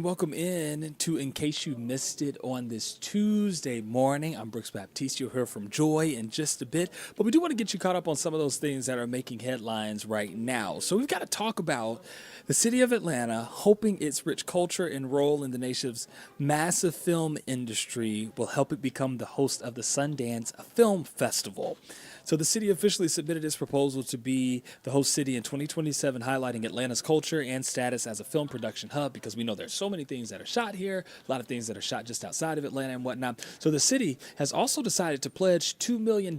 Welcome in case you missed it on this Tuesday morning. I'm Brooks Baptiste. You'll hear from Joy in just a bit, but we do want to get you caught up on some of those things that are making headlines right now. So we've got to talk about the city of Atlanta hoping its rich culture and role in the nation's massive film industry will help it become the host of the Sundance Film Festival. So the city officially submitted its proposal to be the host city in 2027, highlighting Atlanta's culture and status as a film production hub because we know there's so many things that are shot here, a lot of things that are shot just outside of Atlanta and whatnot. So the city has also decided to pledge $2 million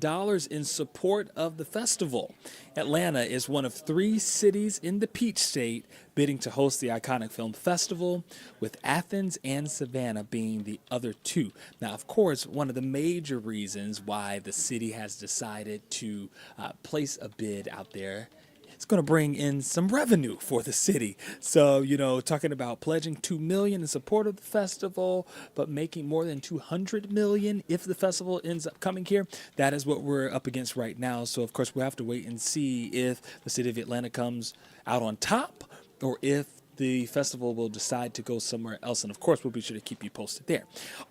in support of the festival. Atlanta is one of three cities in the Peach State bidding to host the iconic film festival, with Athens and Savannah being the other two. Now, of course, one of the major reasons why the city has decided to place a bid out there, it's going to bring in some revenue for the city. So, talking about pledging 2 million in support of the festival, but making more than 200 million if the festival ends up coming here. That is what we're up against right now. So, of course, we'll have to wait and see if the city of Atlanta comes out on top or if the festival will decide to go somewhere else. And of course, we'll be sure to keep you posted there.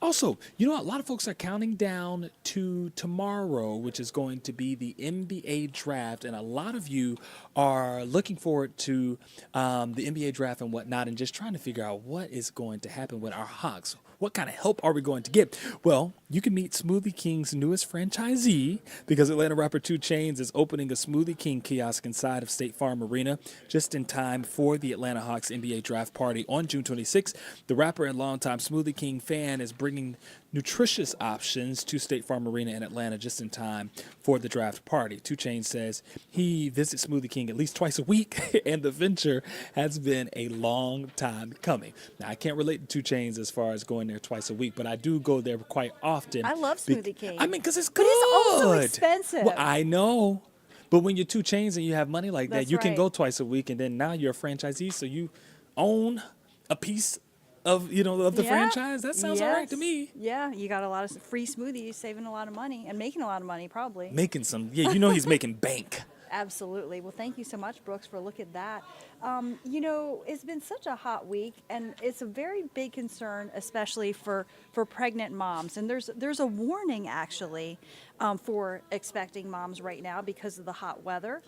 Also, a lot of folks are counting down to tomorrow, which is going to be the NBA draft. And a lot of you are looking forward to the NBA draft and whatnot and just trying to figure out what is going to happen with our Hawks. What kind of help are we going to get? Well, you can meet Smoothie King's newest franchisee because Atlanta rapper 2 Chainz is opening a Smoothie King kiosk inside of State Farm Arena just in time for the Atlanta Hawks NBA draft party on June 26th. The rapper and longtime Smoothie King fan is bringing nutritious options to State Farm Arena in Atlanta just in time for the draft party. 2 Chainz says he visits Smoothie King at least twice a week, and the venture has been a long time coming. Now, I can't relate to 2 Chainz as far as going there twice a week, but I do go there quite often. I love Smoothie King. I mean, because it's But good. it's also expensive. Well, I know. But when you're 2 Chainz and you have money like that, That's you can right. go twice a week, and then now you're a franchisee, so you own a piece of the Yeah. franchise. That sounds all right to Yes. me. Yeah, you got a lot of free smoothies, saving a lot of money, and making a lot of money, probably. Making some, yeah, he's making bank. Absolutely. Well, thank you so much, Brooks, for a look at that. It's been such a hot week, and it's a very big concern, especially for pregnant moms. And there's a warning actually for expecting moms right now because of the hot weather.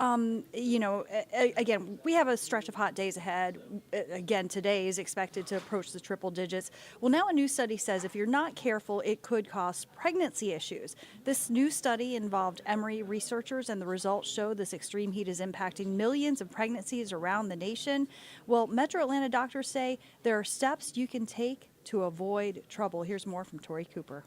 Again, we have a stretch of hot days ahead. Again, today is expected to approach the triple digits. Well, now a new study says if you're not careful, it could cause pregnancy issues. This new study involved Emory researchers, and the results show this extreme heat is impacting millions of pregnancies around the nation. Well, Metro Atlanta doctors say there are steps you can take to avoid trouble. Here's more from Tori Cooper.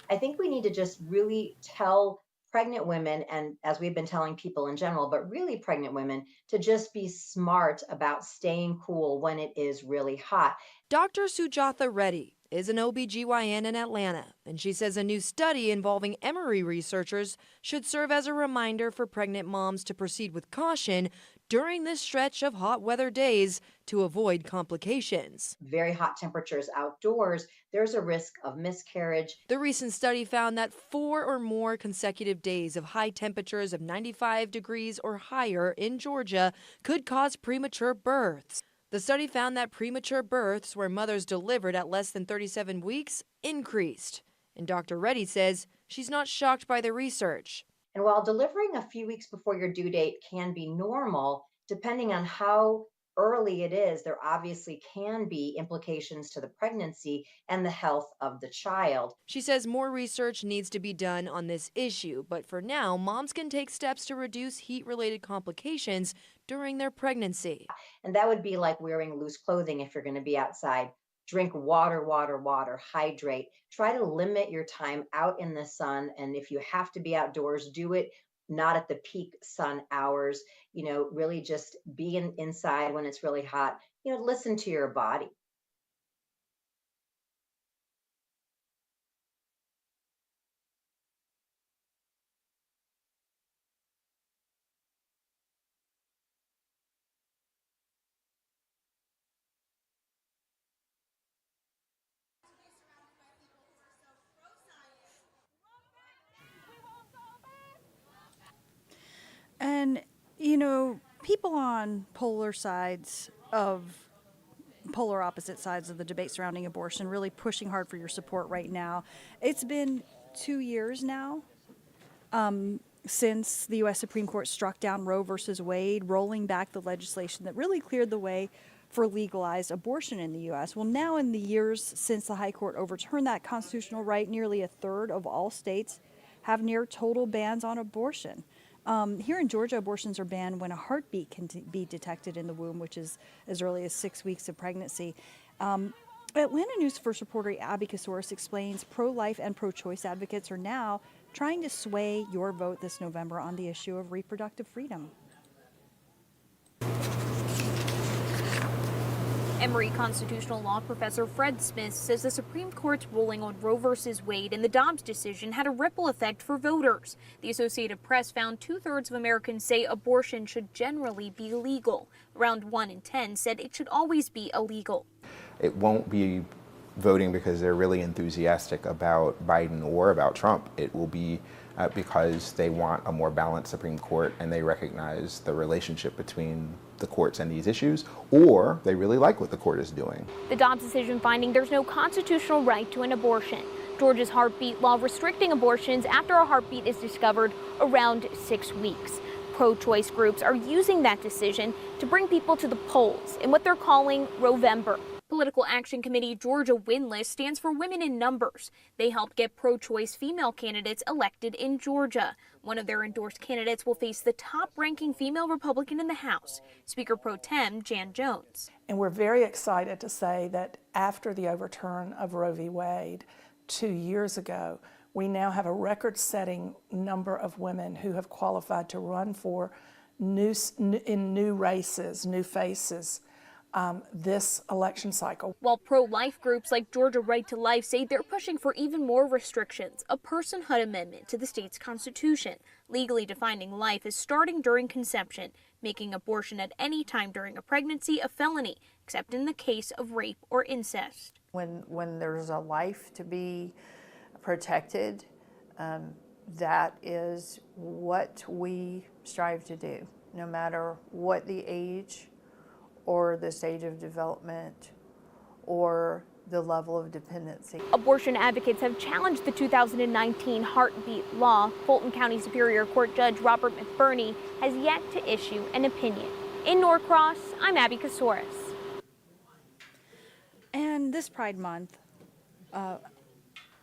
I think we need to just really tell pregnant women, and as we've been telling people in general, but really pregnant women, to just be smart about staying cool when it is really hot. Dr. Sujatha Reddy is an OBGYN in Atlanta, and she says a new study involving Emory researchers should serve as a reminder for pregnant moms to proceed with caution during this stretch of hot weather days to avoid complications. Very hot temperatures outdoors, there's a risk of miscarriage. The recent study found that 4 or more consecutive days of high temperatures of 95 degrees or higher in Georgia could cause premature births. The study found that premature births where mothers delivered at less than 37 weeks increased. And Dr. Reddy says she's not shocked by the research. And while delivering a few weeks before your due date can be normal, depending on how early it is, there obviously can be implications to the pregnancy and the health of the child. She says more research needs to be done on this issue, but for now, moms can take steps to reduce heat-related complications during their pregnancy. And that would be like wearing loose clothing if you're going to be outside. Drink water, water, water, hydrate. Try to limit your time out in the sun. And if you have to be outdoors, do it not at the peak sun hours. Really just be inside when it's really hot. Listen to your body. And, people on polar sides of polar opposite sides of the debate surrounding abortion, really pushing hard for your support right now. It's been 2 years now since the U.S. Supreme Court struck down Roe versus Wade, rolling back the legislation that really cleared the way for legalized abortion in the U.S. Well, now in the years since the High Court overturned that constitutional right, nearly a third of all states have near total bans on abortion. Here in Georgia, abortions are banned when a heartbeat can be detected in the womb, which is as early as 6 weeks of pregnancy. Atlanta News First reporter Abby Kasouris explains pro-life and pro-choice advocates are now trying to sway your vote this November on the issue of reproductive freedom. Emory constitutional law professor Fred Smith says the Supreme Court's ruling on Roe v. Wade and the Dobbs decision had a ripple effect for voters. The Associated Press found 2/3 of Americans say abortion should generally be legal. Around 1 in 10 said it should always be illegal. It won't be voting because they're really enthusiastic about Biden or about Trump. It will be because they want a more balanced Supreme Court and they recognize the relationship between the courts and these issues, or they really like what the court is doing. The Dobbs decision finding there's no constitutional right to an abortion. Georgia's heartbeat law restricting abortions after a heartbeat is discovered around 6 weeks. Pro-choice groups are using that decision to bring people to the polls in what they're calling Rovember. Political Action Committee Georgia Win List stands for Women in Numbers. They help get pro-choice female candidates elected in Georgia. One of their endorsed candidates will face the top-ranking female Republican in the House, Speaker Pro Tem Jan Jones. And we're very excited to say that after the overturn of Roe v. Wade 2 years ago, we now have a record-setting number of women who have qualified to run for in new races, new faces, this election cycle. While pro-life groups like Georgia Right to Life say they're pushing for even more restrictions, a personhood amendment to the state's constitution, legally defining life as starting during conception, making abortion at any time during a pregnancy a felony, except in the case of rape or incest. When there's a life to be protected, that is what we strive to do, no matter what the age or the stage of development or the level of dependency. Abortion advocates have challenged the 2019 heartbeat law. Fulton County Superior Court Judge Robert McBurney has yet to issue an opinion. In Norcross, I'm Abby Kasouris. And this Pride Month,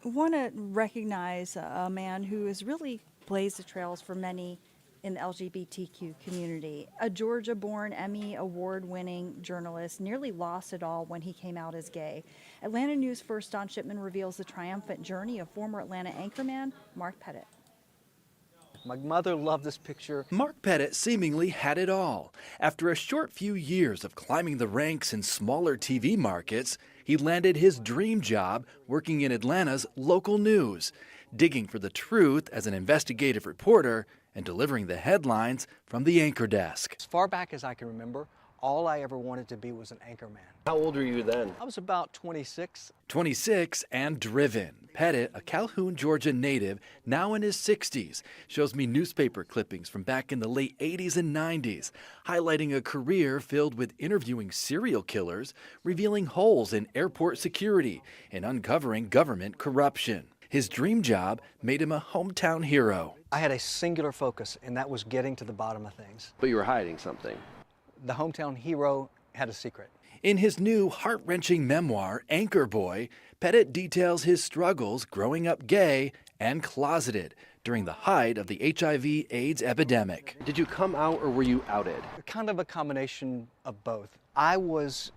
want to recognize a man who has really blazed the trails for many in the LGBTQ community. A Georgia-born Emmy Award-winning journalist nearly lost it all when he came out as gay. Atlanta News First Don Shipman reveals the triumphant journey of former Atlanta anchorman Mark Pettit. My mother loved this picture. Mark Pettit seemingly had it all. After a short few years of climbing the ranks in smaller TV markets, he landed his dream job working in Atlanta's local news, digging for the truth as an investigative reporter and delivering the headlines from the anchor desk. As far back as I can remember, all I ever wanted to be was an anchorman. How old were you then? I was about 26. 26 and driven. Pettit, a Calhoun, Georgia native, now in his 60s, shows me newspaper clippings from back in the late 80s and 90s, highlighting a career filled with interviewing serial killers, revealing holes in airport security, and uncovering government corruption. His dream job made him a hometown hero. I had a singular focus, and that was getting to the bottom of things. But you were hiding something. The hometown hero had a secret. In his new heart-wrenching memoir, Anchor Boy, Pettit details his struggles growing up gay and closeted during the height of the HIV/AIDS epidemic. Did you come out or were you outed? Kind of a combination of both. I was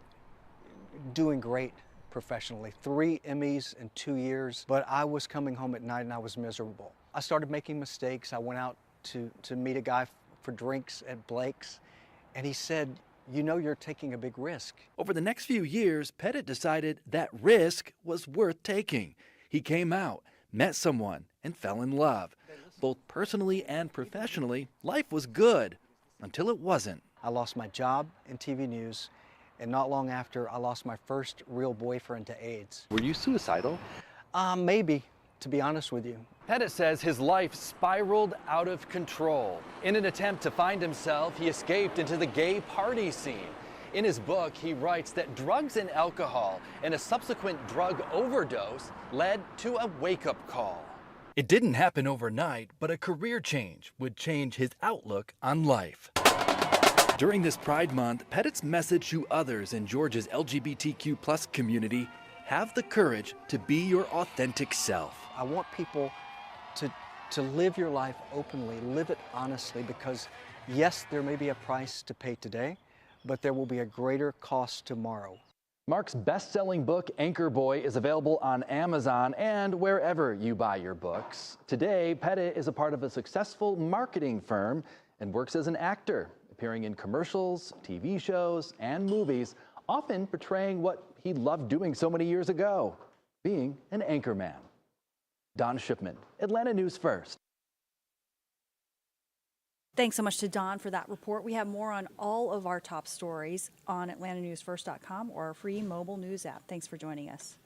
doing great professionally, 3 Emmys in 2 years, but I was coming home at night and I was miserable. I started making mistakes. I went out to meet a guy for drinks at Blake's, and he said, "You know you're taking a big risk." Over the next few years, Pettit decided that risk was worth taking. He came out, met someone, and fell in love. Both personally and professionally, life was good, until it wasn't. I lost my job in TV news, and not long after, I lost my first real boyfriend to AIDS. Were you suicidal? Maybe, to be honest with you. Pettit says his life spiraled out of control. In an attempt to find himself, he escaped into the gay party scene. In his book, he writes that drugs and alcohol and a subsequent drug overdose led to a wake-up call. It didn't happen overnight, but a career change would change his outlook on life. During this Pride Month, Pettit's message to others in Georgia's LGBTQ+ community: have the courage to be your authentic self. I want people to live your life openly, live it honestly, because yes, there may be a price to pay today, but there will be a greater cost tomorrow. Mark's best-selling book, Anchor Boy, is available on Amazon and wherever you buy your books. Today, Pettit is a part of a successful marketing firm and works as an actor, appearing in commercials, TV shows, and movies, often portraying what he loved doing so many years ago, being an anchorman. Don Shipman, Atlanta News First. Thanks so much to Don for that report. We have more on all of our top stories on AtlantaNewsFirst.com or our free mobile news app. Thanks for joining us.